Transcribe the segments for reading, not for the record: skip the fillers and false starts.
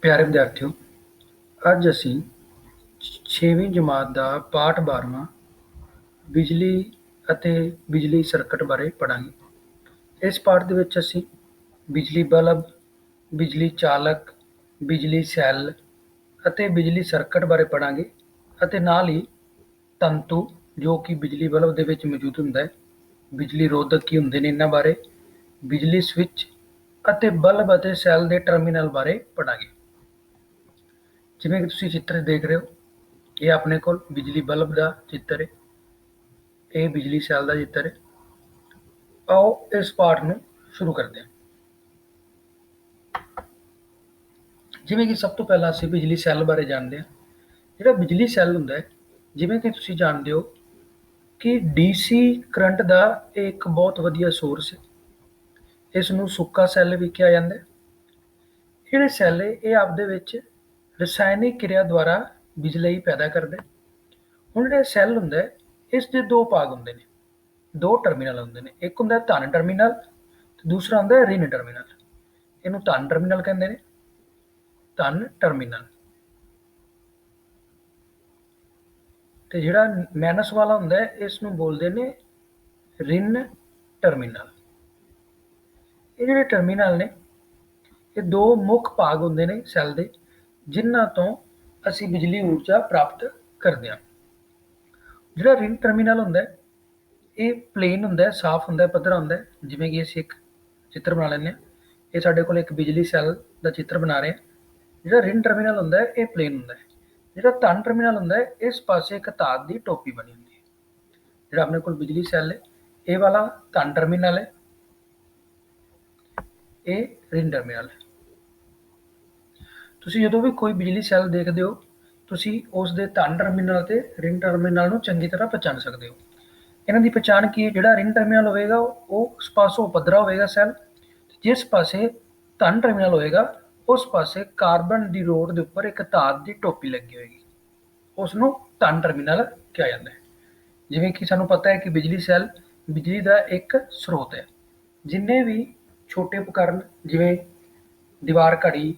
ਪਿਆਰੇ ਵਿਦਿਆਰਥੀਓ, ਅੱਜ ਅਸੀਂ 6ਵੀਂ ਜਮਾਤ ਦਾ ਪਾਠ 12ਵਾਂ ਬਿਜਲੀ ਅਤੇ ਬਿਜਲੀ ਸਰਕਟ ਬਾਰੇ ਪੜ੍ਹਾਂਗੇ। ਇਸ ਪਾਠ ਦੇ ਵਿੱਚ ਅਸੀਂ ਬਿਜਲੀ ਬਲਬ, ਬਿਜਲੀ ਚਾਲਕ, ਬਿਜਲੀ ਸੈੱਲ ਅਤੇ ਬਿਜਲੀ ਸਰਕਟ ਬਾਰੇ ਪੜ੍ਹਾਂਗੇ ਅਤੇ ਨਾਲ ਹੀ ਤੰਤੂ ਜੋ ਕਿ ਬਿਜਲੀ ਬਲਬ ਦੇ ਵਿੱਚ ਮੌਜੂਦ ਹੁੰਦਾ ਹੈ, ਬਿਜਲੀ ਰੋਧਕ ਕੀ ਹੁੰਦੇ ਨੇ ਇਹਨਾਂ ਬਾਰੇ, ਬਿਜਲੀ ਸਵਿੱਚ ਅਤੇ ਬਲਬ ਅਤੇ ਸੈੱਲ ਦੇ ਟਰਮੀਨਲ ਬਾਰੇ ਪੜ੍ਹਾਂਗੇ। ਜਿਵੇਂ ਕਿ ਤੁਸੀਂ ਚਿੱਤਰ ਦੇਖ ਰਹੇ ਹੋ, ਇਹ ਆਪਣੇ ਕੋਲ ਬਿਜਲੀ ਬਲਬ ਦਾ ਚਿੱਤਰ ਹੈ, ਇਹ ਬਿਜਲੀ ਸੈੱਲ ਦਾ ਚਿੱਤਰ ਹੈ। ਆਓ ਇਸ ਪਾਠ ਨੂੰ ਸ਼ੁਰੂ ਕਰਦੇ ਹਾਂ। ਜਿਵੇਂ ਕਿ ਸਭ ਤੋਂ ਪਹਿਲਾਂ ਅਸੀਂ ਬਿਜਲੀ ਸੈੱਲ ਬਾਰੇ ਜਾਣਦੇ ਹਾਂ। ਜਿਹੜਾ ਬਿਜਲੀ ਸੈੱਲ ਹੁੰਦਾ ਹੈ, ਜਿਵੇਂ ਕਿ ਤੁਸੀਂ ਜਾਣਦੇ ਹੋ ਕਿ DC ਕਰੰਟ ਦਾ ਇੱਕ ਬਹੁਤ ਵਧੀਆ ਸੋਰਸ ਹੈ। ਇਸ ਨੂੰ ਸੁੱਕਾ ਸੈੱਲ ਵੀ ਕਿਹਾ ਜਾਂਦਾ ਹੈ। ਜਿਹੜੇ ਸੈੱਲ ਹੈ ਇਹ ਆਪਦੇ ਵਿੱਚ ਰਸਾਇਣਿਕ ਕਿਰਿਆ ਦੁਆਰਾ ਬਿਜਲੀ ਪੈਦਾ ਕਰਦੇ। ਹੁਣ ਜਿਹੜਾ ਸੈੱਲ ਹੁੰਦਾ ਹੈ, ਇਸ ਦੇ ਦੋ ਭਾਗ ਹੁੰਦੇ ਨੇ, ਦੋ ਟਰਮੀਨਲ ਹੁੰਦੇ ਨੇ। ਇੱਕ ਹੁੰਦਾ ਧਨ ਟਰਮੀਨਲ ਤੇ ਦੂਸਰਾ ਹੁੰਦਾ ਰਿਣ ਟਰਮੀਨਲ। ਇਹਨੂੰ ਧਨ ਟਰਮੀਨਲ ਕਹਿੰਦੇ ਨੇ, ਧਨ ਟਰਮੀਨਲ। ਤੇ ਜਿਹੜਾ ਮਾਈਨਸ ਵਾਲਾ ਹੁੰਦਾ ਹੈ, ਇਸ ਨੂੰ ਬੋਲਦੇ ਨੇ ਰਿਣ ਟਰਮੀਨਲ। ਇਹ ਜਿਹੜੇ ਟਰਮੀਨਲ ਨੇ, ਇਹ ਦੋ ਮੁੱਖ ਭਾਗ ਹੁੰਦੇ ਨੇ ਸੈੱਲ ਦੇ, ਜਿਨ੍ਹਾਂ ਤੋਂ ਅਸੀਂ ਬਿਜਲੀ ਊਰਜਾ ਪ੍ਰਾਪਤ ਕਰਦੇ ਹਾਂ। ਜਿਹੜਾ ਰਿਣ ਟਰਮੀਨਲ ਹੁੰਦਾ ਹੈ, ਇਹ ਪਲੇਨ ਹੁੰਦਾ ਹੈ, ਸਾਫ਼ ਹੁੰਦਾ ਹੈ, ਪੱਧਰਾ ਹੁੰਦਾ ਹੈ। ਜਿਵੇਂ ਕਿ ਅਸੀਂ ਇੱਕ ਚਿੱਤਰ ਬਣਾ ਲੈਂਦੇ ਹਾਂ। ਇਹ ਸਾਡੇ ਕੋਲ ਇੱਕ ਬਿਜਲੀ ਸੈੱਲ ਦਾ ਚਿੱਤਰ ਬਣਾ ਰਹੇ ਹਾਂ। ਜਿਹੜਾ ਰਿਣ ਟਰਮੀਨਲ ਹੁੰਦਾ ਹੈ, ਇਹ ਪਲੇਨ ਹੁੰਦਾ ਹੈ। ਜਿਹੜਾ ਧਨ ਟਰਮੀਨਲ ਹੁੰਦਾ ਹੈ, ਇਸ ਪਾਸੇ ਇੱਕ ਧਾਤ ਦੀ ਟੋਪੀ ਬਣੀ ਹੁੰਦੀ ਹੈ। ਜਿਹੜਾ ਆਪਣੇ ਕੋਲ ਬਿਜਲੀ ਸੈੱਲ ਹੈ, ਇਹ ਵਾਲਾ ਧਨ ਟਰਮੀਨਲ ਹੈ, ਇਹ ਰਿਣ ਟਰਮੀਨਲ ਹੈ। ਤੁਸੀਂ ਜਦੋਂ ਵੀ ਕੋਈ ਬਿਜਲੀ ਸੈੱਲ ਦੇਖਦੇ ਹੋ, ਤੁਸੀਂ ਉਸ ਦੇ ਧਨ ਟਰਮੀਨਲ ਅਤੇ ਰਿਣ ਟਰਮੀਨਲ ਨੂੰ ਚੰਗੀ ਤਰ੍ਹਾਂ ਪਛਾਣ ਸਕਦੇ ਹੋ। ਇਹਨਾਂ ਦੀ ਪਛਾਣ ਕੀ ਹੈ? ਜਿਹੜਾ ਰਿਣ ਟਰਮੀਨਲ ਹੋਵੇਗਾ ਉਹ ਉਸ ਪਾਸੋਂ ਪੱਧਰਾ ਹੋਵੇਗਾ ਸੈੱਲ, ਜਿਸ ਪਾਸੇ ਧਨ ਟਰਮੀਨਲ ਹੋਵੇਗਾ ਉਸ ਪਾਸੇ ਕਾਰਬਨ ਦੀ ਰੋਡ ਦੇ ਉੱਪਰ ਇੱਕ ਧਾਤ ਦੀ ਟੋਪੀ ਲੱਗੀ ਹੋਏਗੀ, ਉਸ ਨੂੰ ਧਨ ਟਰਮੀਨਲ ਕਿਹਾ ਜਾਂਦਾ ਹੈ। ਜਿਵੇਂ ਕਿ ਸਾਨੂੰ ਪਤਾ ਹੈ ਕਿ ਬਿਜਲੀ ਸੈੱਲ ਬਿਜਲੀ ਦਾ ਇੱਕ ਸਰੋਤ ਹੈ। ਜਿੰਨੇ ਵੀ ਛੋਟੇ ਉਪਕਰਨ ਜਿਵੇਂ ਦੀਵਾਰ ਘੜੀ,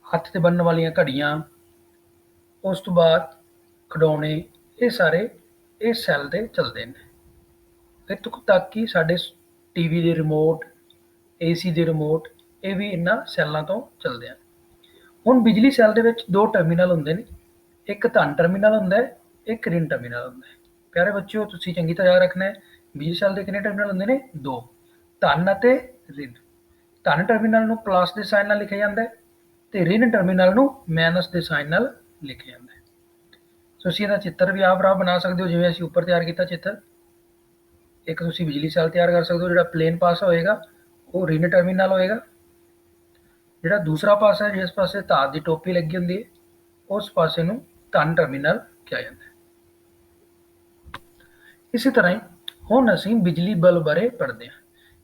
ਹੱਥ ਤੇ ਬੰਨਣ ਵਾਲੀਆਂ ਘੜੀਆਂ, ਉਸ ਤੋਂ ਬਾਅਦ ਖਿਡੌਣੇ, ਇਹ ਸਾਰੇ ਇਸ ਸੈੱਲ ਤੇ ਚੱਲਦੇ ਨੇ। ਇੱਥੋਂ ਤੱਕ ਕਿ ਸਾਡੇ TV ਦੇ ਰਿਮੋਟ, AC ਦੇ ਰਿਮੋਟ, ਇਹ ਵੀ ਇਹਨਾਂ ਸੈੱਲਾਂ ਤੋਂ ਚੱਲਦੇ ਹਨ। ਹੁਣ ਬਿਜਲੀ ਸੈੱਲ ਦੇ ਵਿੱਚ ਦੋ ਟਰਮੀਨਲ ਹੁੰਦੇ ਨੇ, ਇੱਕ ਧਨ ਟਰਮੀਨਲ ਹੁੰਦਾ ਹੈ, ਇੱਕ ਰਿਣ ਟਰਮੀਨਲ ਹੁੰਦਾ ਹੈ। ਪਿਆਰੇ ਬੱਚਿਓ, ਤੁਸੀਂ ਚੰਗੀ ਤਰ੍ਹਾਂ ਯਾਦ ਰੱਖਣਾ ਹੈ, ਬਿਜਲੀ ਸੈੱਲ ਦੇ ਕਿੰਨੇ ਟਰਮੀਨਲ ਹੁੰਦੇ ਨੇ? ਦੋ, ਧਨ ਅਤੇ ਰਿਣ। ਧਨ ਟਰਮੀਨਲ ਨੂੰ ਪਲੱਸ ਦੇ ਸਾਈਨ ਨਾਲ ਲਿਖਿਆ ਜਾਂਦਾ ਹੈ ਤੇ ਰਿਣ ਟਰਮੀਨਲ ਨੂੰ ਮਾਈਨਸ ਦੇ ਸਾਈਨ ਨਾਲ ਲਿਖਿਆ ਜਾਂਦਾ ਹੈ। ਤੁਸੀਂ ਇਹਦਾ ਚਿੱਤਰ ਵੀ ਆਪ ਬਣਾ ਸਕਦੇ ਹੋ, ਜਿਵੇਂ ਅਸੀਂ ਉੱਪਰ ਤਿਆਰ ਕੀਤਾ ਚਿੱਤਰ। ਇੱਕ ਤੁਸੀਂ ਬਿਜਲੀ ਸੈੱਲ ਤਿਆਰ ਕਰ ਸਕਦੇ ਹੋ। ਜਿਹੜਾ ਪਲੇਨ ਪਾਸਾ ਹੋਏਗਾ ਉਹ ਰਿਣ ਟਰਮੀਨਲ ਹੋਏਗਾ। ਜਿਹੜਾ ਦੂਸਰਾ ਪਾਸਾ ਹੈ, ਜਿਸ ਪਾਸੇ ਧਾਤ ਦੀ ਟੋਪੀ ਲੱਗੀ ਹੁੰਦੀ ਹੈ, ਉਸ ਪਾਸੇ ਨੂੰ ਧਨ ਟਰਮੀਨਲ ਕਿਹਾ ਜਾਂਦਾ ਹੈ। ਇਸੇ ਤਰ੍ਹਾਂ ਹੀ ਹੁਣ ਅਸੀਂ ਬਿਜਲੀ ਬਲਬ ਬਾਰੇ ਪੜ੍ਹਦੇ ਹਾਂ।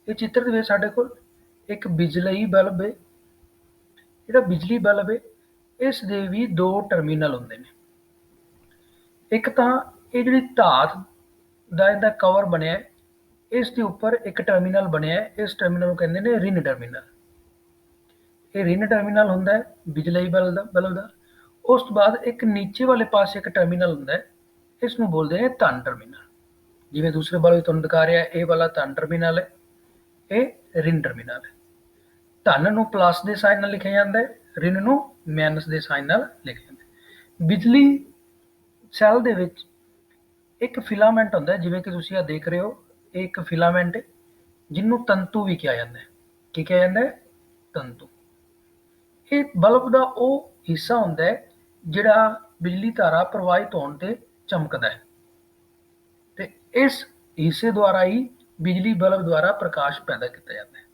ਇਹ ਚਿੱਤਰ ਦੇ ਵਿੱਚ ਸਾਡੇ ਕੋਲ ਇੱਕ ਬਿਜਲੀ ਬਲਬ ਹੈ। ਜਿਹੜਾ ਬਿਜਲੀ ਬਲਬ ਹੈ, ਇਸ ਦੇ ਵੀ ਦੋ ਟਰਮੀਨਲ ਹੁੰਦੇ ਨੇ। ਇੱਕ ਤਾਂ ਇਹ ਜਿਹੜੀ ਧਾਤ ਦਾ ਇਹਦਾ ਕਵਰ ਬਣਿਆ ਹੈ, ਇਸ ਦੇ ਉੱਪਰ ਇੱਕ ਟਰਮੀਨਲ ਬਣਿਆ ਹੈ, ਇਸ ਟਰਮੀਨਲ ਨੂੰ ਕਹਿੰਦੇ ਨੇ ਰਿਣ ਟਰਮੀਨਲ। ਇਹ ਰਿਣ ਟਰਮੀਨਲ ਹੁੰਦਾ ਹੈ ਬਿਜਲੀ ਬਲਬ ਦਾ। ਉਸ ਤੋਂ ਬਾਅਦ ਇੱਕ ਨੀਚੇ ਵਾਲੇ ਪਾਸੇ ਇੱਕ ਟਰਮੀਨਲ ਹੁੰਦਾ ਹੈ, ਇਸ ਨੂੰ ਬੋਲਦੇ ਨੇ ਧਨ ਟਰਮੀਨਲ। ਜਿਵੇਂ ਦੂਸਰੇ ਬਲਬ ਤੁਹਾਨੂੰ ਦਿਖਾ ਰਿਹਾ, ਇਹ ਵਾਲਾ ਧਨ ਟਰਮੀਨਲ ਹੈ, ਇਹ ਰਿਣ ਟਰਮੀਨਲ ਹੈ। ਧਨ ਨੂੰ ਪਲੱਸ ਦੇ ਸਾਈਨ ਨਾਲ ਲਿਖਿਆ ਜਾਂਦਾ ਹੈ, ਰਿਣ ਨੂੰ ਮਾਈਨਸ ਦੇ ਸਾਈਨ ਨਾਲ ਲਿਖਿਆ ਜਾਂਦਾ ਹੈ। ਬਿਜਲੀ ਸੈੱਲ ਦੇ ਵਿੱਚ ਇੱਕ ਫਿਲਾਮੈਂਟ ਹੁੰਦਾ ਹੈ, ਜਿਵੇਂ ਕਿ ਤੁਸੀਂ ਆ ਦੇਖ ਰਹੇ ਹੋ, ਇਹ ਇੱਕ ਫਿਲਾਮੈਂਟ ਹੈ ਜਿਹਨੂੰ ਤੰਤੂ ਵੀ ਕਿਹਾ ਜਾਂਦਾ ਹੈ। ਕੀ ਕਿਹਾ ਜਾਂਦਾ ਹੈ? ਤੰਤੂ। ਇਹ ਬਲਬ ਦਾ ਉਹ ਹਿੱਸਾ ਹੁੰਦਾ ਹੈ ਜਿਹੜਾ ਬਿਜਲੀ ਧਾਰਾ ਪ੍ਰਵਾਹਿਤ ਹੋਣ ਤੇ ਚਮਕਦਾ ਹੈ, ਤੇ ਇਸ ਹਿੱਸੇ ਦੁਆਰਾ ਹੀ ਬਿਜਲੀ ਬਲਬ ਦੁਆਰਾ ਪ੍ਰਕਾਸ਼ ਪੈਦਾ ਕੀਤਾ ਜਾਂਦਾ ਹੈ।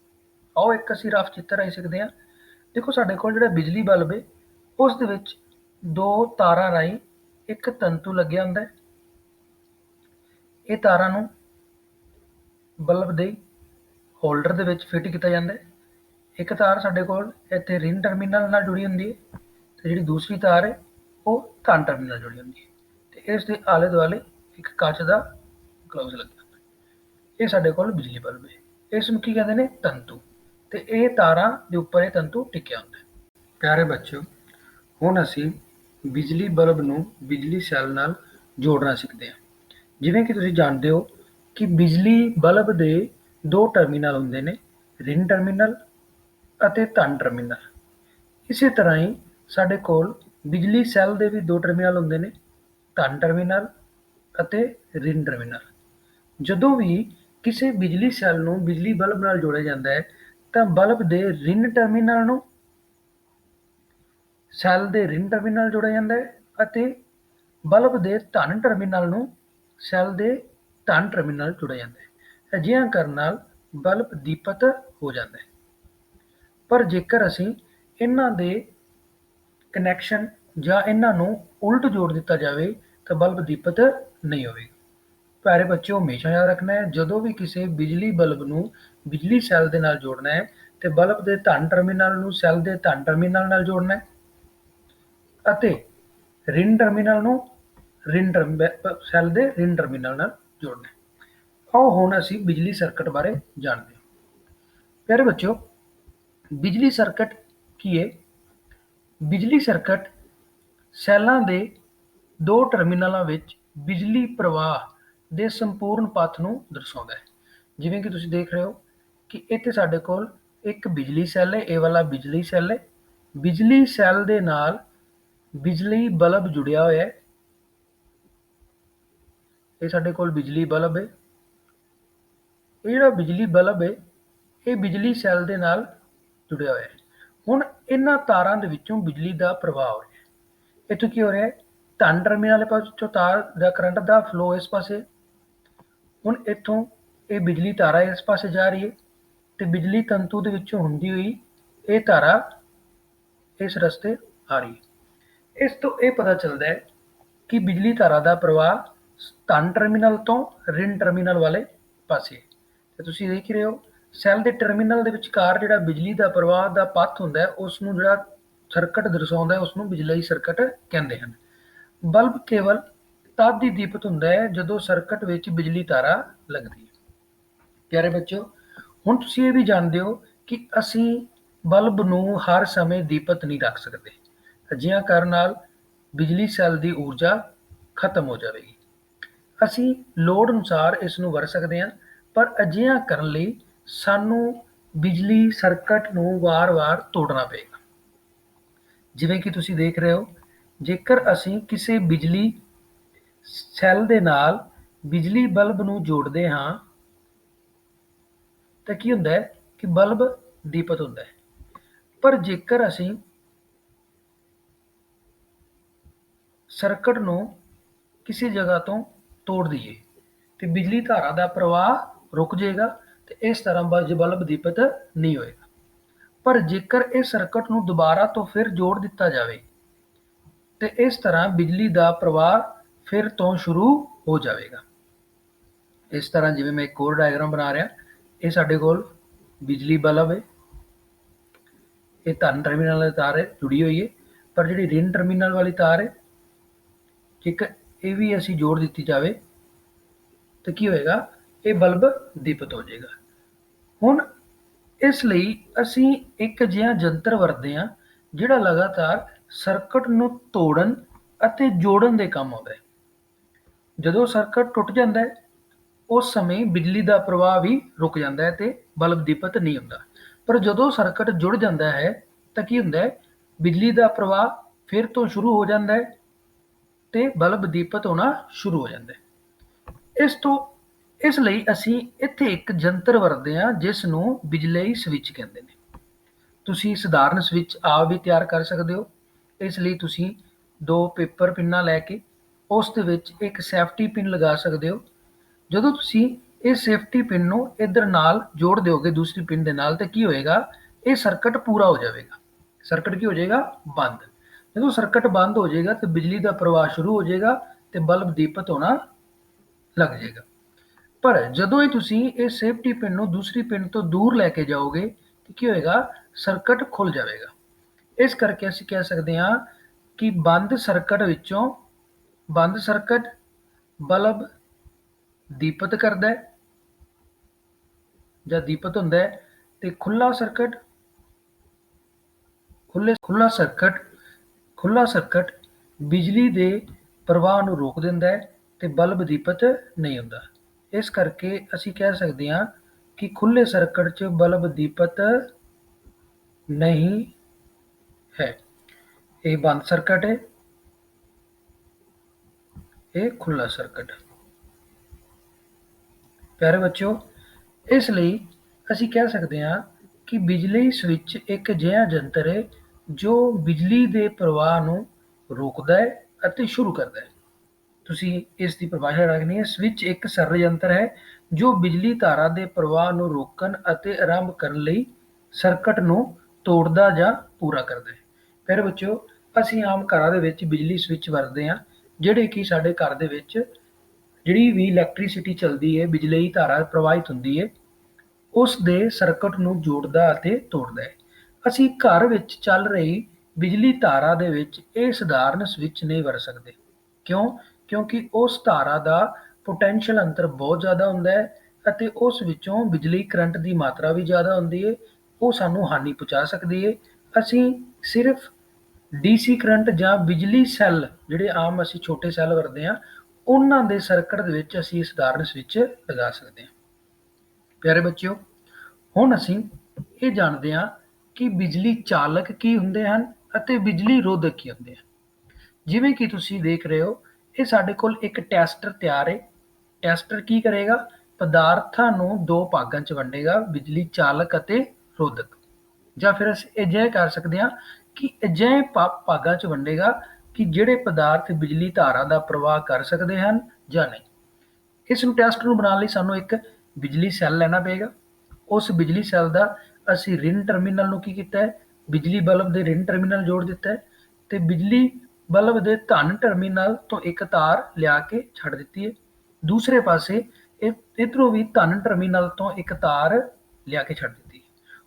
ਆਓ ਇੱਕ ਅਸੀਂ ਰਫ ਚਿੱਤਰ ਰਾਹੀਂ ਸਕਦੇ ਹਾਂ। ਦੇਖੋ, ਸਾਡੇ ਕੋਲ ਜਿਹੜਾ ਬਿਜਲੀ ਬਲਬ ਹੈ, ਉਸ ਦੇ ਵਿੱਚ ਦੋ ਤਾਰਾਂ ਰਾਹੀਂ ਇੱਕ ਤੰਤੂ ਲੱਗਿਆ ਹੁੰਦਾ ਹੈ। ਇਹ ਤਾਰਾਂ ਨੂੰ ਬਲਬ ਦੇ ਹੋਲਡਰ ਦੇ ਵਿੱਚ ਫਿੱਟ ਕੀਤਾ ਜਾਂਦਾ ਹੈ। ਇੱਕ ਤਾਰ ਸਾਡੇ ਕੋਲ ਇੱਥੇ ਰਿਣ ਟਰਮੀਨਲ ਨਾਲ ਜੁੜੀ ਹੁੰਦੀ ਹੈ ਤੇ ਜਿਹੜੀ ਦੂਸਰੀ ਤਾਰ ਹੈ ਉਹ ਧਨ ਟਰਮੀਨਲ ਨਾਲ ਜੁੜੀ ਹੁੰਦੀ ਹੈ, ਤੇ ਇਸ ਦੇ ਆਲੇ ਦੁਆਲੇ ਇੱਕ ਕੱਚ ਦਾ ਗਲਵਜ਼ ਲੱਗਿਆ ਹੁੰਦਾ। ਇਹ ਸਾਡੇ ਕੋਲ ਬਿਜਲੀ ਬਲਬ ਹੈ। ਇਸ ਨੂੰ ਕੀ ਕਹਿੰਦੇ ਨੇ? ਤੰਤੂ। ਤੇ ਇਹ ਤਾਰਾਂ ਦੇ ਉੱਪਰ ਇਹ ਤੰਤੂ ਟਿਕਿਆ ਹੁੰਦਾ ਹੈ। ਪਿਆਰੇ ਬੱਚਿਓ, ਹੁਣ ਅਸੀਂ ਬਿਜਲੀ ਬਲਬ ਨੂੰ ਬਿਜਲੀ ਸੈੱਲ ਨਾਲ ਜੋੜਨਾ ਸਿੱਖਦੇ ਹਾਂ। ਜਿਵੇਂ ਕਿ ਤੁਸੀਂ ਜਾਣਦੇ ਹੋ ਕਿ ਬਿਜਲੀ ਬਲਬ ਦੇ ਦੋ ਟਰਮੀਨਲ ਹੁੰਦੇ ਨੇ, ਰਿੰਗ ਟਰਮੀਨਲ ਅਤੇ ਧਨ ਟਰਮੀਨਲ। ਇਸੇ ਤਰ੍ਹਾਂ ਹੀ ਸਾਡੇ ਕੋਲ ਬਿਜਲੀ ਸੈੱਲ ਦੇ ਵੀ ਦੋ ਟਰਮੀਨਲ ਹੁੰਦੇ ਨੇ, ਧਨ ਟਰਮੀਨਲ ਅਤੇ ਰਿੰਗ ਟਰਮੀਨਲ। ਜਦੋਂ ਵੀ ਕਿਸੇ ਬਿਜਲੀ ਸੈੱਲ ਨੂੰ ਬਿਜਲੀ ਬਲਬ ਨਾਲ ਜੋੜਿਆ ਜਾਂਦਾ ਹੈ ਤਾਂ ਬਲਬ ਦੇ ਰਿੰਗ ਟਰਮੀਨਲ ਨੂੰ ਸੈੱਲ ਦੇ ਰਿੰਗ ਟਰਮੀਨਲ ਨਾਲ ਜੋੜਿਆ ਜਾਂਦਾ ਹੈ ਅਤੇ ਬਲਬ ਦੇ ਧਨ ਟਰਮੀਨਲ ਨੂੰ ਸੈੱਲ ਦੇ ਧਨ ਟਰਮੀਨਲ ਨਾਲ ਜੋੜਿਆ ਜਾਂਦਾ ਹੈ। ਅਜਿਹਾ ਕਰਨ ਨਾਲ ਬਲਬ ਦੀਪਤ ਹੋ ਜਾਂਦਾ ਹੈ। ਪਰ ਜੇਕਰ ਅਸੀਂ ਇਹਨਾਂ ਦੇ ਕਨੈਕਸ਼ਨ ਜਾਂ ਇਹਨਾਂ ਨੂੰ ਉਲਟ ਜੋੜ ਦਿੱਤਾ ਜਾਵੇ ਤਾਂ ਬਲਬ ਦੀਪਤ ਨਹੀਂ ਹੋਵੇਗਾ। ਪਿਆਰੇ ਬੱਚਿਓ, ਹਮੇਸ਼ਾ ਯਾਦ ਰੱਖਣਾ ਹੈ, ਜਦੋਂ ਵੀ ਕਿਸੇ ਬਿਜਲੀ ਬਲਬ ਨੂੰ ਬਿਜਲੀ ਸੈੱਲ ਦੇ ਨਾਲ ਜੋੜਨਾ ਹੈ ਤੇ ਬਲਬ ਦੇ ਧਨ ਟਰਮੀਨਲ ਨੂੰ ਸੈੱਲ ਦੇ ਧਨ ਟਰਮੀਨਲ ਨਾਲ ਜੋੜਨਾ ਹੈ ਅਤੇ ਰਿੰਗ ਟਰਮੀਨਲ ਨੂੰ ਸੈੱਲ ਦੇ ਰਿੰਗ ਟਰਮੀਨਲ ਨਾਲ ਜੋੜਨਾ ਹੈ। ਆਓ ਹੁਣ ਅਸੀਂ ਬਿਜਲੀ ਸਰਕਟ ਬਾਰੇ ਜਾਣਦੇ ਹਾਂ। ਪਿਆਰੇ ਬੱਚਿਓ, ਬਿਜਲੀ ਸਰਕਟ ਕੀ ਹੈ? ਬਿਜਲੀ ਸਰਕਟ ਸੈੱਲਾਂ ਦੇ ਦੋ ਟਰਮੀਨਲਾਂ ਵਿੱਚ ਬਿਜਲੀ ਪ੍ਰਵਾਹ ਦੇ ਸੰਪੂਰਨ ਪਥ ਨੂੰ ਦਰਸਾਉਂਦਾ ਹੈ। ਜਿਵੇਂ ਕਿ ਤੁਸੀਂ ਦੇਖ ਰਹੇ ਹੋ ਕਿ ਇੱਥੇ ਸਾਡੇ ਕੋਲ ਇੱਕ ਬਿਜਲੀ ਸੈੱਲ ਹੈ, ਇਹ ਵਾਲਾ ਬਿਜਲੀ ਸੈੱਲ ਹੈ। ਬਿਜਲੀ ਸੈੱਲ ਦੇ ਨਾਲ ਬਿਜਲੀ ਬਲਬ ਜੁੜਿਆ ਹੋਇਆ ਹੈ। ਇਹ ਸਾਡੇ ਕੋਲ ਬਿਜਲੀ ਬਲਬ ਹੈ। ਇਹ ਜਿਹੜਾ ਬਿਜਲੀ ਬਲਬ ਹੈ ਇਹ ਬਿਜਲੀ ਸੈੱਲ ਦੇ ਨਾਲ ਜੁੜਿਆ ਹੋਇਆ ਹੈ। ਹੁਣ ਇਹਨਾਂ ਤਾਰਾਂ ਦੇ ਵਿੱਚੋਂ ਬਿਜਲੀ ਦਾ ਪ੍ਰਵਾਹ ਹੋ ਰਿਹਾ ਹੈ। ਇੱਥੋਂ ਕੀ ਹੋ ਰਿਹਾ ਹੈ? ਧਨ ਟਰਮੀਨਲ ਵਾਲੇ ਪਾਸੋਂ ਤਾਰ ਦਾ ਕਰੰਟ ਦਾ ਫਲੋ ਇਸ ਪਾਸੇ। ਹੁਣ ਇੱਥੋਂ ਇਹ ਬਿਜਲੀ ਤਾਰਾ ਇਸ ਪਾਸੇ ਜਾ ਰਹੀ ਹੈ ਤੇ ਬਿਜਲੀ ਤੰਤੂ ਦੇ ਵਿੱਚੋਂ ਹੁੰਦੀ ਹੋਈ ਇਹ ਤਾਰਾ ਇਸ ਰਸਤੇ ਆ ਰਹੀ ਹੈ। ਇਸ ਤੋਂ ਇਹ ਪਤਾ ਚੱਲਦਾ ਹੈ ਕਿ ਬਿਜਲੀ ਤਾਰਾ ਦਾ ਪ੍ਰਵਾਹ ਧਨ ਟਰਮੀਨਲ ਤੋਂ ਰਿੰਗ ਟਰਮੀਨਲ ਵਾਲੇ ਪਾਸੇ। ਤੇ ਤੁਸੀਂ ਦੇਖ ਰਹੇ ਹੋ ਸੈੱਲ ਦੇ ਟਰਮੀਨਲ ਦੇ ਵਿਚਕਾਰ ਜਿਹੜਾ ਬਿਜਲੀ ਦਾ ਪ੍ਰਵਾਹ ਦਾ ਪਥ ਹੁੰਦਾ ਹੈ ਉਸ ਨੂੰ ਜਿਹੜਾ ਸਰਕਟ ਦਰਸਾਉਂਦਾ ਹੈ ਉਸ ਨੂੰ ਬਿਜਲਈ ਸਰਕਟ ਕਹਿੰਦੇ ਹਨ। ਬਲਬ ਕੇਵਲ ਤਦ ਹੀ ਦੀਪਤ ਹੁੰਦਾ ਹੈ ਜਦੋਂ ਸਰਕਟ ਵਿੱਚ ਬਿਜਲੀ ਤਾਰਾ ਲੱਗਦੀ ਹੈ। ਪਿਆਰੇ ਬੱਚਿਓ, ਹੁਣ ਤੁਸੀਂ ਇਹ ਵੀ ਜਾਣਦੇ ਹੋ ਕਿ ਅਸੀਂ ਬਲਬ ਨੂੰ ਹਰ ਸਮੇਂ ਦੀਪਤ ਨਹੀਂ ਰੱਖ ਸਕਦੇ। ਅਜਿਹਾ ਕਰਨ ਨਾਲ ਬਿਜਲੀ ਸੈੱਲ ਦੀ ਊਰਜਾ ਖਤਮ ਹੋ ਜਾਵੇਗੀ। ਅਸੀਂ ਲੋੜ ਅਨੁਸਾਰ ਇਸ ਨੂੰ ਵਰਤ ਸਕਦੇ ਹਾਂ, ਪਰ ਅਜਿਹਾ ਕਰਨ ਲਈ ਸਾਨੂੰ ਬਿਜਲੀ ਸਰਕਟ ਨੂੰ ਵਾਰ-ਵਾਰ ਤੋੜਨਾ ਪਏਗਾ। ਜਿਵੇਂ ਕਿ ਤੁਸੀਂ ਦੇਖ ਰਹੇ ਹੋ, ਜੇਕਰ ਅਸੀਂ ਕਿਸੇ ਬਿਜਲੀ ਸੈੱਲ ਦੇ ਨਾਲ ਬਿਜਲੀ ਬਲਬ ਨੂੰ ਜੋੜਦੇ ਹਾਂ ਤਾਂ ਕੀ ਹੁੰਦਾ ਹੈ ਕਿ ਬਲਬ ਦੀਪਤ ਹੁੰਦਾ ਹੈ। ਪਰ ਜੇਕਰ ਅਸੀਂ ਸਰਕਟ ਨੂੰ ਕਿਸੇ ਜਗ੍ਹਾ ਤੋਂ ਤੋੜ ਦਈਏ ਤੇ ਬਿਜਲੀ ਧਾਰਾ ਦਾ ਪ੍ਰਵਾਹ ਰੁਕ ਜਾਏਗਾ ਤੇ ਇਸ ਤਰ੍ਹਾਂ ਬਲਬ ਦੀਪਤ ਨਹੀਂ ਹੋਏਗਾ। ਪਰ ਜੇਕਰ ਇਸ ਸਰਕਟ ਨੂੰ ਦੁਬਾਰਾ ਤੋਂ ਫਿਰ ਜੋੜ ਦਿੱਤਾ ਜਾਵੇ ਤੇ ਇਸ ਤਰ੍ਹਾਂ ਬਿਜਲੀ ਦਾ ਪ੍ਰਵਾਹ ਫਿਰ ਤੋਂ ਸ਼ੁਰੂ ਹੋ ਜਾਵੇਗਾ। ਇਸ ਤਰ੍ਹਾਂ ਜਿਵੇਂ ਮੈਂ ਇੱਕ ਹੋਰ ਡਾਇਗਰਾਮ ਬਣਾ ਰਿਹਾ, ਇਹ ਸਾਡੇ ਕੋਲ ਬਿਜਲੀ ਬਲਬ ਹੈ। ਇਹ ਧਨ ਟਰਮੀਨਲ ਵਾਲੀ ਤਾਰ ਹੈ, ਜੁੜੀ ਹੋਈ ਹੈ। ਪਰ ਜਿਹੜੀ ਰਿੰਗ ਟਰਮੀਨਲ ਵਾਲੀ ਤਾਰ ਹੈ, ਜੇਕਰ ਇਹ ਵੀ ਅਸੀਂ ਜੋੜ ਦਿੱਤੀ ਜਾਵੇ ਤਾਂ ਕੀ ਹੋਏਗਾ? ਇਹ ਬਲਬ ਦੀਪਤ ਹੋ ਜਾਏਗਾ। ਹੁਣ ਇਸ ਲਈ ਅਸੀਂ ਇੱਕ ਅਜਿਹਾ ਯੰਤਰ ਵਰਤਦੇ ਹਾਂ ਜਿਹੜਾ ਲਗਾਤਾਰ ਸਰਕਟ ਨੂੰ ਤੋੜਨ ਅਤੇ ਜੋੜਨ ਦੇ ਕੰਮ ਆਉਂਦਾ ਹੈ। ਜਦੋਂ ਸਰਕਟ ਟੁੱਟ ਜਾਂਦਾ ਹੈ ਉਸ ਸਮੇਂ ਬਿਜਲੀ ਦਾ ਪ੍ਰਵਾਹ ਵੀ ਰੁਕ ਜਾਂਦਾ ਹੈ ਤੇ ਬਲਬ ਦੀਪਤ ਨਹੀਂ ਹੁੰਦਾ। ਪਰ ਜਦੋਂ ਸਰਕਟ ਜੁੜ ਜਾਂਦਾ ਹੈ ਤਾਂ ਕੀ ਹੁੰਦਾ ਹੈ? ਬਿਜਲੀ ਦਾ ਪ੍ਰਵਾਹ ਫਿਰ ਤੋਂ ਸ਼ੁਰੂ ਹੋ ਜਾਂਦਾ ਹੈ ਤੇ ਬਲਬ ਦੀਪਤ ਹੋਣਾ ਸ਼ੁਰੂ ਹੋ ਜਾਂਦਾ ਹੈ। ਇਸ ਲਈ ਅਸੀਂ ਇੱਥੇ ਇੱਕ ਯੰਤਰ ਵਰਤਦੇ ਹਾਂ ਜਿਸ ਨੂੰ ਬਿਜਲਈ ਸਵਿੱਚ ਕਹਿੰਦੇ ਨੇ। ਤੁਸੀਂ ਸਧਾਰਨ ਸਵਿੱਚ ਆਪ ਵੀ ਤਿਆਰ ਕਰ ਸਕਦੇ ਹੋ। ਇਸ ਲਈ ਤੁਸੀਂ ਦੋ ਪੇਪਰ ਪਿੰਨਾਂ ਲੈ ਕੇ ਉਸ ਦੇ ਵਿੱਚ ਇੱਕ ਸੇਫਟੀ ਪਿੰਨ ਲਗਾ ਸਕਦੇ ਹੋ। ਜਦੋਂ ਤੁਸੀਂ ਇਹ ਸੇਫਟੀ ਪਿੰਨ ਨੂੰ ਇੱਧਰ ਨਾਲ ਜੋੜ ਦਿਓਗੇ ਦੂਸਰੀ ਪਿੰਨ ਦੇ ਨਾਲ, ਤਾਂ ਕੀ ਹੋਏਗਾ? ਇਹ ਸਰਕਟ ਪੂਰਾ ਹੋ ਜਾਵੇਗਾ। ਸਰਕਟ ਕੀ ਹੋ ਜਾਏਗਾ? ਬੰਦ। ਜਦੋਂ ਸਰਕਟ ਬੰਦ ਹੋ ਜਾਏਗਾ ਤਾਂ ਬਿਜਲੀ ਦਾ ਪ੍ਰਵਾਹ ਸ਼ੁਰੂ ਹੋ ਜਾਏਗਾ ਤੇ ਬਲਬ ਦੀਪਤ ਹੋਣਾ ਲੱਗ ਜਾਏਗਾ। ਪਰ ਜਦੋਂ ਹੀ ਤੁਸੀਂ ਇਹ ਸੇਫਟੀ ਪਿੰਨ ਨੂੰ ਦੂਸਰੀ ਪਿੰਨ ਤੋਂ ਦੂਰ ਲੈ ਕੇ ਜਾਓਗੇ ਤਾਂ ਕੀ ਹੋਏਗਾ? ਸਰਕਟ ਖੁੱਲ ਜਾਵੇਗਾ। ਇਸ ਕਰਕੇ ਅਸੀਂ ਕਹਿ ਸਕਦੇ ਹਾਂ ਕਿ ਬੰਦ ਸਰਕਟ ਬਲਬ ਦੀਪਤ ਕਰਦਾ ਹੈ ਜਾਂ ਦੀਪਤ ਹੁੰਦਾ ਹੈ ਤੇ ਖੁੱਲਾ ਸਰਕਟ ਖੁੱਲਾ ਸਰਕਟ ਬਿਜਲੀ ਦੇ ਪ੍ਰਵਾਹ ਨੂੰ ਰੋਕ ਦਿੰਦਾ ਹੈ ਤੇ ਬਲਬ ਦੀਪਤ ਨਹੀਂ ਹੁੰਦਾ। ਇਸ ਕਰਕੇ ਅਸੀਂ ਕਹਿ ਸਕਦੇ ਹਾਂ ਕਿ ਖੁੱਲੇ ਸਰਕਟ 'ਚ ਬਲਬ ਦੀਪਤ ਨਹੀਂ ਹੈ। ਇਹ ਬੰਦ ਸਰਕਟ ਹੈ, ਇਹ ਖੁੱਲਾ ਸਰਕਟ। ਪਿਆਰੇ ਬੱਚਿਓ, ਇਸ ਲਈ ਅਸੀਂ ਕਹਿ ਸਕਦੇ ਹਾਂ ਕਿ ਬਿਜਲੀ ਸਵਿੱਚ ਇੱਕ ਅਜਿਹਾ ਯੰਤਰ ਹੈ ਜੋ ਬਿਜਲੀ ਦੇ ਪ੍ਰਵਾਹ ਨੂੰ ਰੋਕਦਾ ਹੈ ਅਤੇ ਸ਼ੁਰੂ ਕਰਦਾ ਹੈ। ਤੁਸੀਂ ਇਸ ਦੀ ਪਰਿਭਾਸ਼ਾ ਰੱਖਣੀ ਹੈ। ਸਵਿੱਚ ਇੱਕ ਸਰਲ ਯੰਤਰ ਹੈ ਜੋ ਬਿਜਲੀ ਧਾਰਾ ਦੇ ਪ੍ਰਵਾਹ ਨੂੰ ਰੋਕਣ ਅਤੇ ਆਰੰਭ ਕਰਨ ਲਈ ਸਰਕਟ ਨੂੰ ਤੋੜਦਾ ਜਾਂ ਪੂਰਾ ਕਰਦਾ ਹੈ। ਫਿਰ ਬੱਚਿਓ, ਅਸੀਂ ਆਮ ਘਰਾਂ ਦੇ ਵਿੱਚ ਬਿਜਲੀ ਸਵਿੱਚ ਵਰਤਦੇ ਹਾਂ, ਜਿਹੜੇ ਕਿ ਸਾਡੇ ਘਰ ਦੇ ਵਿੱਚ ਜਿਹੜੀ ਵੀ ਇਲੈਕਟ੍ਰੀਸਿਟੀ ਚੱਲਦੀ ਹੈ, ਬਿਜਲੀ ਧਾਰਾ ਪ੍ਰਵਾਹਿਤ ਹੁੰਦੀ ਹੈ, ਉਸ ਦੇ ਸਰਕਟ ਨੂੰ ਜੋੜਦਾ ਅਤੇ ਤੋੜਦਾ ਹੈ। ਅਸੀਂ ਘਰ ਵਿੱਚ ਚੱਲ ਰਹੀ ਬਿਜਲੀ ਧਾਰਾ ਦੇ ਵਿੱਚ ਇਹ ਸਧਾਰਨ ਸਵਿੱਚ ਨਹੀਂ ਵਰਤ ਸਕਦੇ। ਕਿਉਂ? ਕਿਉਂਕਿ ਉਸ ਧਾਰਾ ਦਾ ਪੋਟੈਂਸ਼ੀਅਲ ਅੰਤਰ ਬਹੁਤ ਜ਼ਿਆਦਾ ਹੁੰਦਾ ਹੈ ਅਤੇ ਉਸ ਵਿੱਚੋਂ ਬਿਜਲੀ ਕਰੰਟ ਦੀ ਮਾਤਰਾ ਵੀ ਜ਼ਿਆਦਾ ਹੁੰਦੀ ਹੈ, ਉਹ ਸਾਨੂੰ ਹਾਨੀ ਪਹੁੰਚਾ ਸਕਦੀ ਹੈ। ਅਸੀਂ ਸਿਰਫ ਡੀਸੀ ਕਰੰਟ ਜਾਂ ਬਿਜਲੀ ਸੈੱਲ, ਜਿਹੜੇ ਆਮ ਅਸੀਂ ਛੋਟੇ ਸੈੱਲ ਵਰਤਦੇ ਹਾਂ, ਉਹਨਾਂ ਦੇ ਸਰਕਟ ਦੇ ਵਿੱਚ ਅਸੀਂ ਸਧਾਰਨ ਸਵਿੱਚ ਲਗਾ ਸਕਦੇ ਹਾਂ। ਪਿਆਰੇ ਬੱਚਿਓ, ਹੁਣ ਅਸੀਂ ਇਹ ਜਾਣਦੇ ਹਾਂ ਕਿ ਬਿਜਲੀ ਚਾਲਕ ਕੀ ਹੁੰਦੇ ਹਨ ਅਤੇ ਬਿਜਲੀ ਰੋਧਕ ਕੀ ਹੁੰਦੇ ਹਨ। ਜਿਵੇਂ ਕਿ ਤੁਸੀਂ ਦੇਖ ਰਹੇ ਹੋ, ਇਹ ਸਾਡੇ ਕੋਲ ਇੱਕ ਟੈਸਟਰ ਤਿਆਰ ਹੈ। ਟੈਸਟਰ ਕੀ ਕਰੇਗਾ? ਪਦਾਰਥਾਂ ਨੂੰ ਦੋ ਭਾਗਾਂ 'ਚ ਵੰਡੇਗਾ, ਬਿਜਲੀ ਚਾਲਕ ਅਤੇ ਰੋਧਕ। ਜਾਂ ਫਿਰ ਅਸੀਂ ਅਜਿਹਾ ਕਰ ਸਕਦੇ ਹਾਂ ਕਿ ਅਜਿਹੇ ਭਾਗਾਂ 'ਚ ਵੰਡੇਗਾ ਕਿ ਜਿਹੜੇ ਪਦਾਰਥ ਬਿਜਲੀ ਧਾਰਾ ਦਾ ਪ੍ਰਵਾਹ ਕਰ ਸਕਦੇ ਹਨ ਜਾਂ ਨਹੀਂ। ਇਸ ਨੂੰ ਟੈਸਟ ਨੂੰ ਬਣਾਉਣ ਲਈ ਸਾਨੂੰ ਇੱਕ ਬਿਜਲੀ ਸੈੱਲ ਲੈਣਾ ਪਏਗਾ। ਉਸ ਬਿਜਲੀ ਸੈੱਲ ਦਾ ਅਸੀਂ ਰਿਨ ਟਰਮੀਨਲ ਨੂੰ ਕੀ ਕੀਤਾ ਹੈ? ਬਿਜਲੀ ਬਲਬ ਦੇ ਰਿਨ ਟਰਮੀਨਲ ਜੋੜ ਦਿੱਤਾ ਹੈ ਤੇ ਬਿਜਲੀ ਬਲਬ ਦੇ ਧਨ ਟਰਮੀਨਲ ਤੋਂ ਇੱਕ ਤਾਰ ਲਿਆ ਕੇ ਛੱਡ ਦਿੱਤੀ ਹੈ। ਦੂਸਰੇ ਪਾਸੇ ਇੱਧਰੋਂ ਵੀ ਧਨ ਟਰਮੀਨਲ ਤੋਂ ਇੱਕ ਤਾਰ ਲਿਆ ਕੇ ਛੱਡ ਦਿੱਤੀ ਹੈ।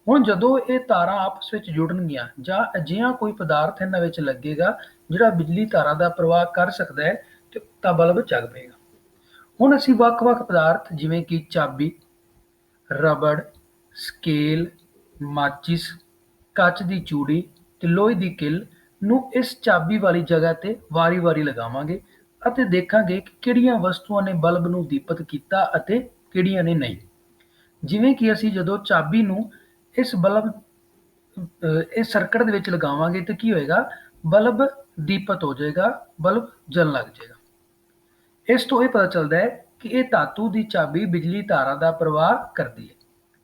ਹੁਣ ਜਦੋਂ ਇਹ ਤਾਰਾਂ ਆਪਸ ਵਿੱਚ ਜੁੜਨਗੀਆਂ ਜਾਂ ਅਜਿਹਾ ਕੋਈ ਪਦਾਰਥ ਇਹਨਾਂ ਵਿੱਚ ਲੱਗੇਗਾ ਜਿਹੜਾ ਬਿਜਲੀ ਧਾਰਾ ਦਾ ਪ੍ਰਵਾਹ ਕਰ ਸਕਦਾ ਹੈ ਤੇ ਤਾਂ ਬਲਬ ਜਗ ਪਏਗਾ। ਹੁਣ ਅਸੀਂ ਵੱਖ-ਵੱਖ ਪਦਾਰਥ ਜਿਵੇਂ ਕਿ ਚਾਬੀ, ਰਬੜ, ਸਕੇਲ, ਮਾਚਿਸ, ਕੱਚ ਦੀ ਚੂੜੀ ਤੇ ਲੋਹੇ ਦੀ ਕਿੱਲ ਨੂੰ ਇਸ ਚਾਬੀ ਵਾਲੀ ਜਗ੍ਹਾ ਤੇ ਵਾਰੀ-ਵਾਰੀ ਲਗਾਵਾਂਗੇ ਅਤੇ ਦੇਖਾਂਗੇ ਕਿ ਕਿਹੜੀਆਂ ਵਸਤੂਆਂ ਨੇ ਬਲਬ ਨੂੰ ਦੀਪਤ ਕੀਤਾ ਅਤੇ ਕਿਹੜੀਆਂ ਨੇ ਨਹੀਂ। ਜਿਵੇਂ ਕਿ ਅਸੀਂ ਜਦੋਂ ਚਾਬੀ ਨੂੰ ਇਸ ਇਸ ਸਰਕਟ ਦੇ ਵਿੱਚ ਲਗਾਵਾਂਗੇ ਤਾਂ ਕੀ ਹੋਏਗਾ? ਬਲਬ ਦੀਪਤ ਹੋ ਜਾਏਗਾ, ਬਲਬ ਜਲਣ ਲੱਗ ਜਾਏਗਾ। ਇਸ ਤੋਂ ਇਹ ਪਤਾ ਚੱਲਦਾ ਹੈ ਕਿ ਇਹ ਧਾਤੂ ਦੀ ਚਾਬੀ ਬਿਜਲੀ ਧਾਰਾ ਦਾ ਪ੍ਰਵਾਹ ਕਰਦੀ ਹੈ।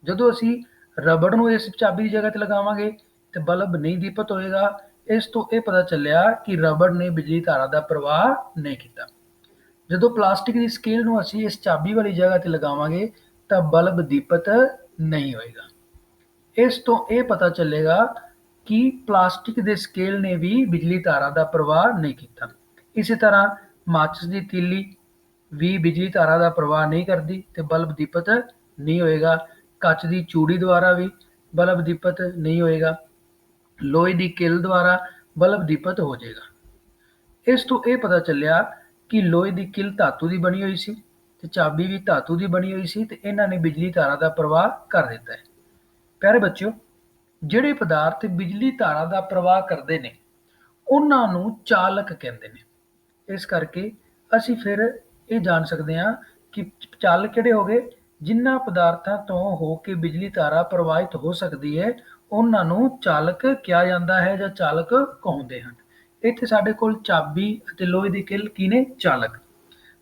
ਜਦੋਂ ਅਸੀਂ ਰਬੜ ਨੂੰ ਇਸ ਚਾਬੀ ਦੀ ਜਗ੍ਹਾ ਤੇ ਲਗਾਵਾਂਗੇ ਤੇ ਬਲਬ ਨਹੀਂ ਦੀਪਤ ਹੋਏਗਾ। ਇਸ ਤੋਂ ਇਹ ਪਤਾ ਚੱਲਿਆ ਕਿ ਰਬੜ ਨੇ ਬਿਜਲੀ ਧਾਰਾ ਦਾ ਪ੍ਰਵਾਹ ਨਹੀਂ ਕੀਤਾ। ਜਦੋਂ ਪਲਾਸਟਿਕ ਦੀ ਸਕੇਲ ਨੂੰ ਅਸੀਂ ਇਸ ਚਾਬੀ ਵਾਲੀ ਜਗ੍ਹਾ ਤੇ ਲਗਾਵਾਂਗੇ ਤਾਂ ਬਲਬ ਦੀਪਤ ਨਹੀਂ ਹੋਏਗਾ। ਇਸ ਤੋਂ ਇਹ ਪਤਾ ਚੱਲੇਗਾ ਕਿ ਪਲਾਸਟਿਕ ਦੇ ਸਕੇਲ ਨੇ ਵੀ ਬਿਜਲੀ ਧਾਰਾ ਦਾ ਪ੍ਰਵਾਹ ਨਹੀਂ ਕੀਤਾ। ਇਸੇ ਤਰ੍ਹਾਂ ਮਾਚਿਸ ਦੀ ਤੀਲੀ ਵੀ ਬਿਜਲੀ ਧਾਰਾ ਦਾ ਪ੍ਰਵਾਹ ਨਹੀਂ ਕਰਦੀ ਤੇ ਬਲਬ ਦੀਪਤ ਨਹੀਂ ਹੋਏਗਾ। ਕੱਚ ਦੀ ਚੂੜੀ ਦੁਆਰਾ ਵੀ ਬਲਬ ਦੀਪਤ ਨਹੀਂ ਹੋਏਗਾ। ਲੋਹੇ ਦੀ ਕਿੱਲ ਦੁਆਰਾ ਬਲਬ ਦੀਪਤ ਹੋ ਜਾਏਗਾ। ਇਸ ਤੋਂ ਇਹ ਪਤਾ ਚੱਲਿਆ ਕਿ ਲੋਹੇ ਦੀ ਕਿੱਲ ਧਾਤੂ ਦੀ ਬਣੀ ਹੋਈ ਸੀ ਤੇ ਚਾਬੀ ਵੀ ਧਾਤੂ ਦੀ ਬਣੀ ਹੋਈ ਸੀ ਤੇ ਇਹਨਾਂ ਨੇ ਬਿਜਲੀ ਧਾਰਾ ਦਾ ਪ੍ਰਵਾਹ ਕਰ ਦਿੱਤਾ ਹੈ। ਪਿਆਰੇ ਬੱਚਿਓ, ਜਿਹੜੇ ਪਦਾਰਥ ਬਿਜਲੀ ਧਾਰਾ ਦਾ ਪ੍ਰਵਾਹ ਕਰਦੇ ਨੇ ਉਹਨਾਂ ਨੂੰ ਚਾਲਕ ਕਹਿੰਦੇ ਨੇ। ਇਸ ਕਰਕੇ ਅਸੀਂ ਫਿਰ ਇਹ ਜਾਣ ਸਕਦੇ ਹਾਂ ਕਿ ਚਾਲਕ ਕਿਹੜੇ ਹੋ ਗਏ? ਜਿਨ੍ਹਾਂ ਪਦਾਰਥਾਂ ਤੋਂ ਹੋ ਕੇ ਬਿਜਲੀ ਧਾਰਾ ਪ੍ਰਵਾਹਿਤ ਹੋ ਸਕਦੀ ਹੈ ਉਹਨਾਂ ਨੂੰ ਚਾਲਕ ਕਿਹਾ ਜਾਂਦਾ ਹੈ ਜਾਂ ਚਾਲਕ ਕਹਾਉਂਦੇ ਹਨ। ਇੱਥੇ ਸਾਡੇ ਕੋਲ ਚਾਬੀ ਅਤੇ ਲੋਹੇ ਦੀ ਕਿੱਲ ਕੀ ਨੇ? ਚਾਲਕ।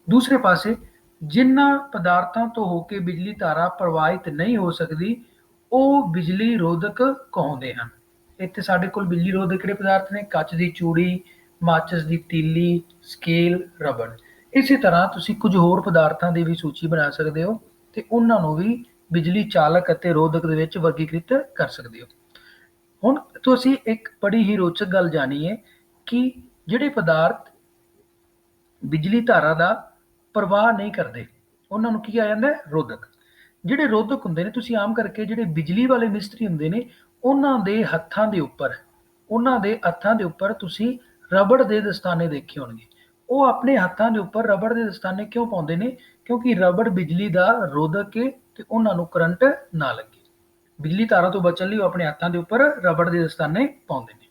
ਦੂਸਰੇ ਪਾਸੇ ਜਿਨ੍ਹਾਂ ਪਦਾਰਥਾਂ ਤੋਂ ਹੋ ਕੇ ਬਿਜਲੀ ਧਾਰਾ ਪ੍ਰਵਾਹਿਤ ਨਹੀਂ ਹੋ ਸਕਦੀ ਉਹ ਬਿਜਲੀ ਰੋਧਕ ਕਹਾਉਂਦੇ ਹਨ। ਇੱਥੇ ਸਾਡੇ ਕੋਲ ਬਿਜਲੀ ਰੋਧਕ ਕਿਹੜੇ ਪਦਾਰਥ ਨੇ? ਕੱਚ ਦੀ ਚੂੜੀ, ਮਾਚਿਸ ਦੀ ਤੀਲੀ, ਸਕੇਲ, ਰਬੜ। ਇਸੇ ਤਰ੍ਹਾਂ ਤੁਸੀਂ ਕੁਝ ਹੋਰ ਪਦਾਰਥਾਂ ਦੀ ਵੀ ਸੂਚੀ ਬਣਾ ਸਕਦੇ ਹੋ ਤੇ ਉਹਨਾਂ ਨੂੰ ਵੀ ਬਿਜਲੀ ਚਾਲਕ ਅਤੇ ਰੋਧਕ ਦੇ ਵਿੱਚ ਵਰਗੀਕ੍ਰਿਤ ਕਰ ਸਕਦੇ ਹੋ। ਹੁਣ ਤੁਸੀਂ ਇੱਕ ਬੜੀ ਹੀ ਰੋਚਕ ਗੱਲ ਜਾਣੀ ਹੈ ਕਿ ਜਿਹੜੇ ਪਦਾਰਥ ਬਿਜਲੀ ਧਾਰਾ ਦਾ ਪ੍ਰਵਾਹ ਨਹੀਂ ਕਰਦੇ ਉਹਨਾਂ ਨੂੰ ਕੀ ਕਿਹਾ ਜਾਂਦਾ ਹੈ? ਰੋਧਕ। ਜਿਹੜੇ ਰੋਧਕ ਹੁੰਦੇ ਨੇ, ਤੁਸੀਂ ਆਮ ਕਰਕੇ ਜਿਹੜੇ ਬਿਜਲੀ ਵਾਲੇ ਮਿਸਤਰੀ ਹੁੰਦੇ ਨੇ ਉਹਨਾਂ ਦੇ ਹੱਥਾਂ ਦੇ ਉੱਪਰ ਤੁਸੀਂ ਰਬੜ ਦੇ ਦਸਤਾਨੇ ਦੇਖੇ ਹੋਣਗੇ। ਉਹ ਆਪਣੇ ਹੱਥਾਂ ਦੇ ਉੱਪਰ ਰਬੜ ਦੇ ਦਸਤਾਨੇ ਕਿਉਂ ਪਾਉਂਦੇ ਨੇ? ਕਿਉਂਕਿ ਰਬੜ ਬਿਜਲੀ ਦਾ ਰੋਧਕ ਹੈ ਤੇ ਉਹਨਾਂ ਨੂੰ ਕਰੰਟ ਨਾ ਲੱਗੇ। ਬਿਜਲੀ ਤਾਰਾਂ ਤੋਂ ਬਚਣ ਲਈ ਉਹ ਆਪਣੇ ਹੱਥਾਂ ਦੇ ਉੱਪਰ ਰਬੜ ਦੇ ਦਸਤਾਨੇ ਪਾਉਂਦੇ ਨੇ।